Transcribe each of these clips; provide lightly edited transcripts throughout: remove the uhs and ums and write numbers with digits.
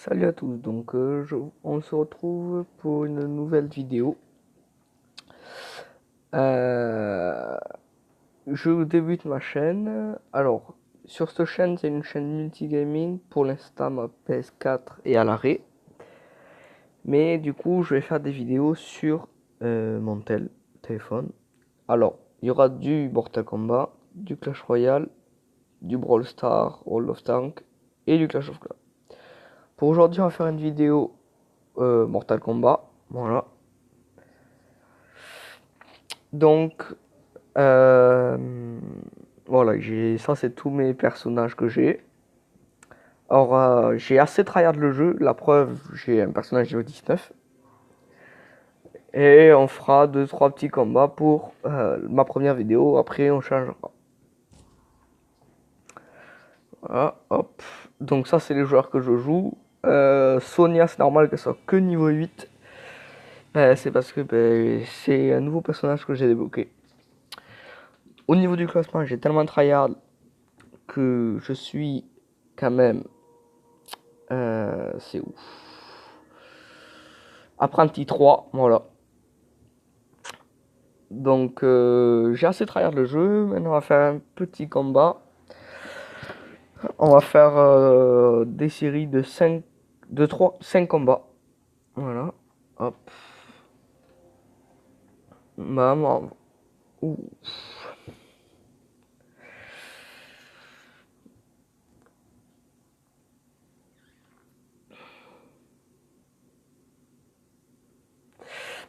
Salut à tous, donc on se retrouve pour une nouvelle vidéo. Euh, je débute ma chaîne. Alors, sur cette chaîne, c'est une chaîne multigaming. Pour l'instant, ma PS4 est à l'arrêt. Mais du coup, je vais faire des vidéos sur mon téléphone. Alors, il y aura du Mortal Kombat, du Clash Royale, du Brawl Stars, World of Tanks et du Clash of Clans. Pour aujourd'hui, on va faire une vidéo Mortal Kombat. Voilà. Donc, euh, voilà, ça c'est tous mes personnages que j'ai. Alors, j'ai assez tryhard le jeu. La preuve, j'ai un personnage niveau 19. Et on fera 2-3 petits combats pour ma première vidéo. Après, on changera. Voilà, hop. Donc ça, c'est les joueurs que je joue. Sonia, c'est normal qu'elle soit que niveau 8. C'est parce que c'est un nouveau personnage que j'ai débloqué. Au niveau du classement, j'ai tellement tryhard que je suis quand même... c'est ouf. Apprenti 3, voilà. Donc j'ai assez tryhard le jeu. Maintenant on va faire un petit combat. On va faire des séries de 5, de 3, 5 combats. Voilà. Hop. Maman. Ouh.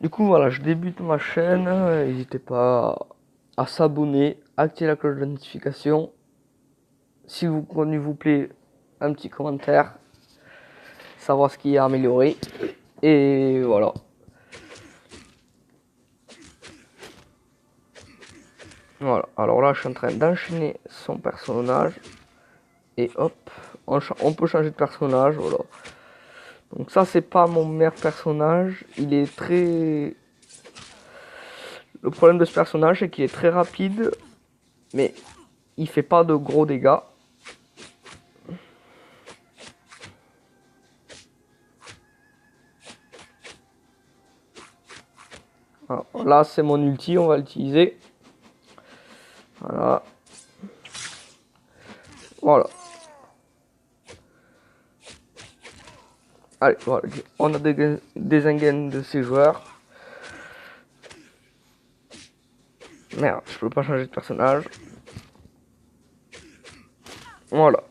Du coup voilà, je débute ma chaîne. N'hésitez pas à s'abonner, activer la cloche de notification. Si le contenu vous plaît, un petit commentaire. Savoir ce qui est amélioré. Et voilà. Voilà, alors là je suis en train d'enchaîner son personnage. Et hop, on peut changer de personnage, voilà. Donc ça c'est pas mon meilleur personnage. Il est très... Le problème de ce personnage c'est qu'il est très rapide. Mais il fait pas de gros dégâts. Alors, là c'est mon ulti, on va l'utiliser. Voilà. Voilà. Allez, voilà. On a des engaines de ces joueurs. Merde, je peux pas changer de personnage. Voilà.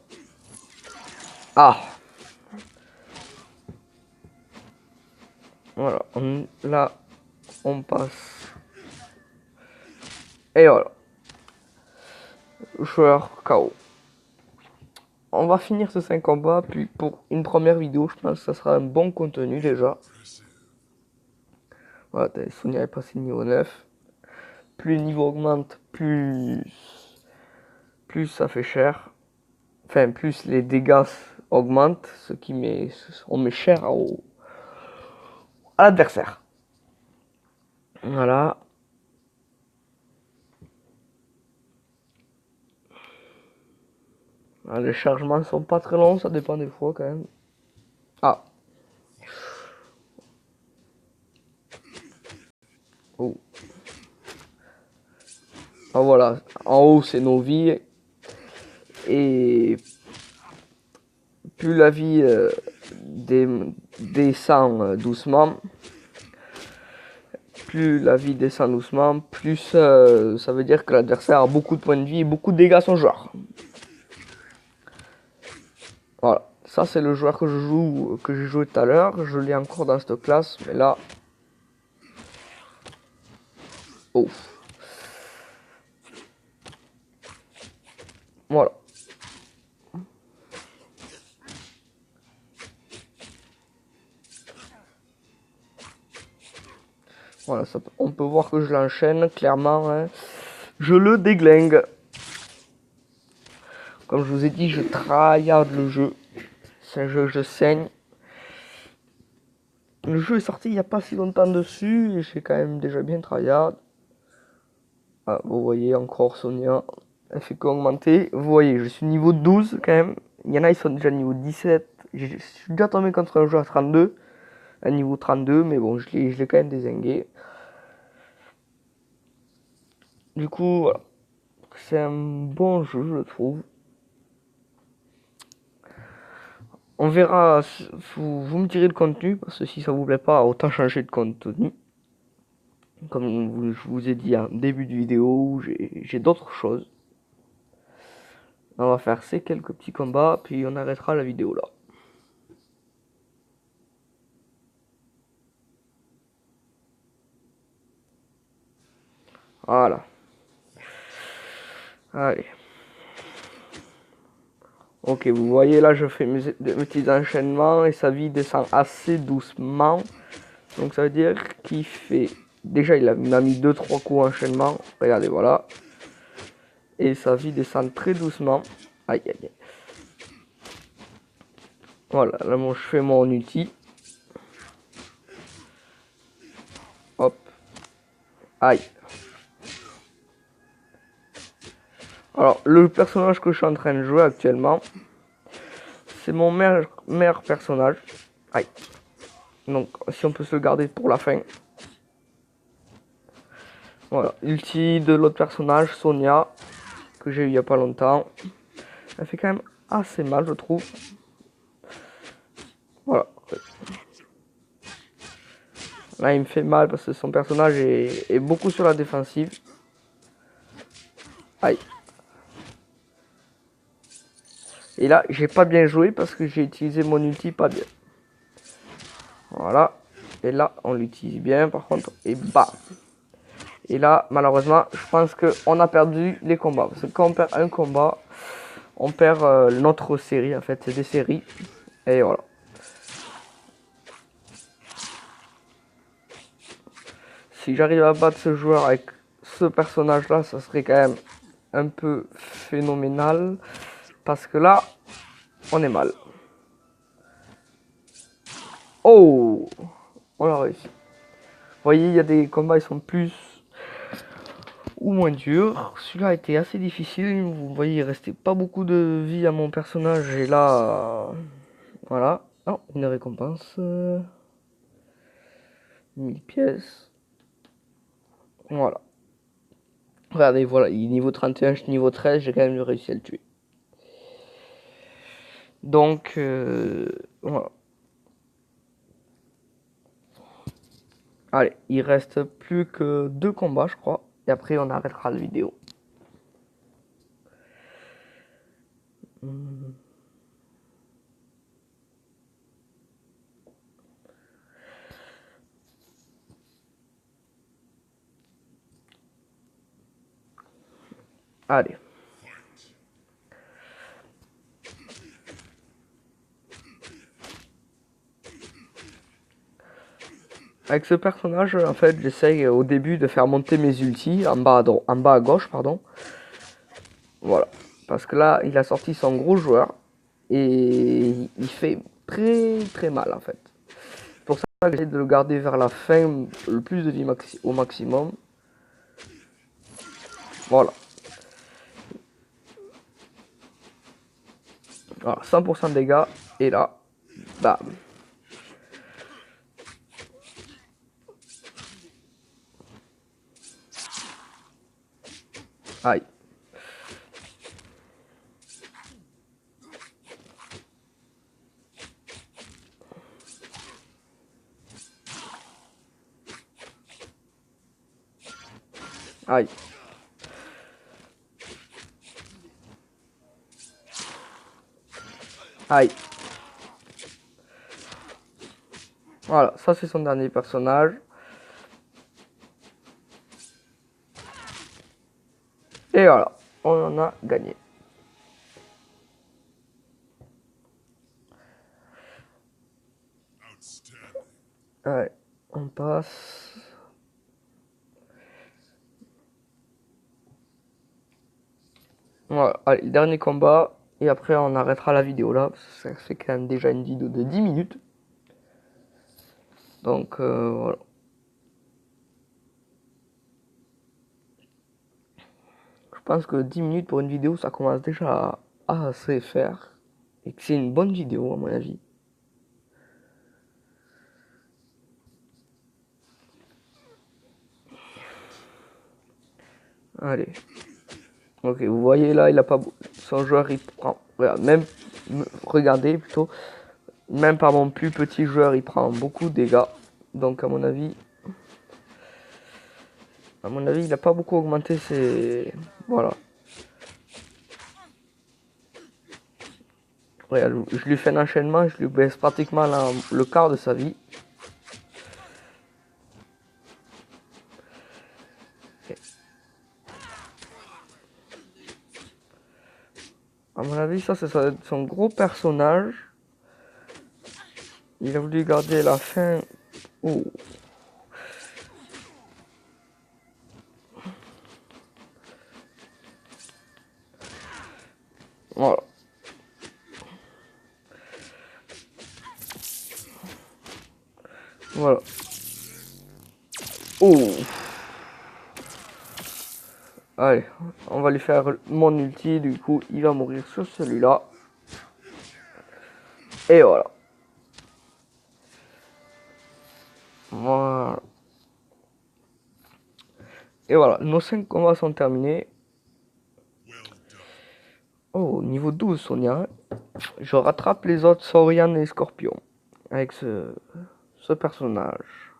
Ah. Voilà. Là, on passe. Et voilà. Joueur KO. On va finir ce 5 combats, puis pour une première vidéo, je pense que ça sera un bon contenu déjà. Voilà, Sonia est passé niveau 9. Plus le niveau augmente, plus ça fait cher. Enfin, plus les dégâts augmentent, ce qui met, on met cher à l'adversaire. Voilà. Les chargements sont pas très longs, ça dépend des fois quand même. Ah. Oh. Ah voilà, en haut c'est nos vies. Et plus la vie descend doucement, plus la vie descend doucement, plus ça veut dire que l'adversaire a beaucoup de points de vie et beaucoup de dégâts à son joueur. Voilà, ça c'est le joueur que je joue, que j'ai joué tout à l'heure. Je l'ai encore dans cette classe, mais là, oh, voilà. Voilà, ça, on peut voir que je l'enchaîne clairement. Hein. Je le déglingue. Comme je vous ai dit, je tryhard le jeu. C'est un jeu que je saigne. Le jeu est sorti il n'y a pas si longtemps dessus et j'ai quand même déjà bien tryhard. Ah, vous voyez encore Sonia, elle fait qu'augmenter. Vous voyez, je suis niveau 12 quand même. Il y en a, ils sont déjà niveau 17 Je suis déjà tombé contre un joueur 32, un niveau 32, mais bon, je l'ai quand même dézingué. Du coup, voilà. C'est un bon jeu, je trouve. On verra, vous me direz le contenu, parce que si ça vous plaît pas, autant changer de contenu. Comme je vous ai dit en début de vidéo, j'ai d'autres choses. On va faire ces quelques petits combats, puis on arrêtera la vidéo là. Voilà. Allez. Ok, vous voyez là, je fais mes petits enchaînements et sa vie descend assez doucement. Donc ça veut dire qu'il fait... Déjà, m'a mis 2-3 coups enchaînement. Regardez, voilà. Et sa vie descend très doucement. Aïe, aïe, aïe. Voilà, là, je fais mon ulti. Hop. Aïe. Alors, le personnage que je suis en train de jouer actuellement, c'est mon meilleur personnage. Aïe. Donc, si on peut se le garder pour la fin. Voilà, ulti de l'autre personnage, Sonia, que j'ai eu il y a pas longtemps. Elle fait quand même assez mal, je trouve. Voilà. Là, il me fait mal parce que son personnage est beaucoup sur la défensive. Aïe. Et là, j'ai pas bien joué parce que j'ai utilisé mon ulti pas bien. Voilà. Et là, on l'utilise bien par contre. Et bam. Et là, malheureusement, je pense qu'on a perdu les combats. Parce que quand on perd un combat, on perd notre série. En fait, c'est des séries. Et voilà. Si j'arrive à battre ce joueur avec ce personnage-là, ça serait quand même un peu phénoménal. Parce que là, on est mal. Oh! On l'a réussi. Vous voyez, il y a des combats, ils sont plus ou moins durs. Celui-là a été assez difficile. Vous voyez, il restait pas beaucoup de vie à mon personnage. Et là, voilà. Oh, une récompense. 1000 pièces. Voilà. Regardez, voilà, il est niveau 31, je suis niveau 13, j'ai quand même réussi à le tuer. Donc, voilà. Allez, il reste plus que 2 combats, je crois. Et après, on arrêtera la vidéo. Allez. Avec ce personnage, en fait, j'essaye au début de faire monter mes ultis en bas à gauche, pardon. Voilà. Parce que là, il a sorti son gros joueur. Et il fait très très mal, en fait. C'est pour ça que j'essaie de le garder vers la fin, le plus de vie au maximum. Voilà. Voilà, 100% de dégâts. Et là, bam. Aïe. Aïe. Aïe. Voilà, ça c'est son dernier personnage. Et voilà, on en a gagné. Allez, on passe. Voilà, allez, dernier combat. Et après, on arrêtera la vidéo là. Ça fait quand même déjà une vidéo de 10 minutes. Donc, voilà. Je pense que 10 minutes pour une vidéo, ça commence déjà à assez faire. et que c'est une bonne vidéo à mon avis. Allez. Ok, vous voyez là, il a pas son joueur il prend. Regarde, même regardez plutôt, même par mon plus petit joueur, il prend beaucoup de dégâts. Donc à mon avis, il n'a pas beaucoup augmenté ses. Voilà. Regarde, je lui fais un enchaînement, je lui baisse pratiquement le quart de sa vie. À mon avis, ça c'est son gros personnage. Il a voulu garder la fin. Oh. Voilà. Voilà. Oh. Allez, on va lui faire mon ulti, du coup il va mourir sur celui-là. Et voilà. Voilà. Et voilà, nos 5 combats sont terminés. Oh, niveau 12 Sonia. Je rattrape les autres Saurian et Scorpion. Avec ce personnage.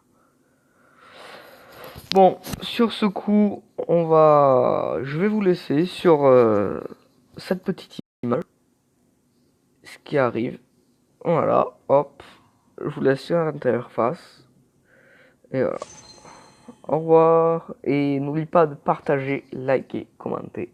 Bon, sur ce coup, je vais vous laisser sur cette petite image. Ce qui arrive. Voilà, hop. Je vous laisse sur l'interface. Et voilà. Au revoir. Et n'oublie pas de partager, liker, commenter.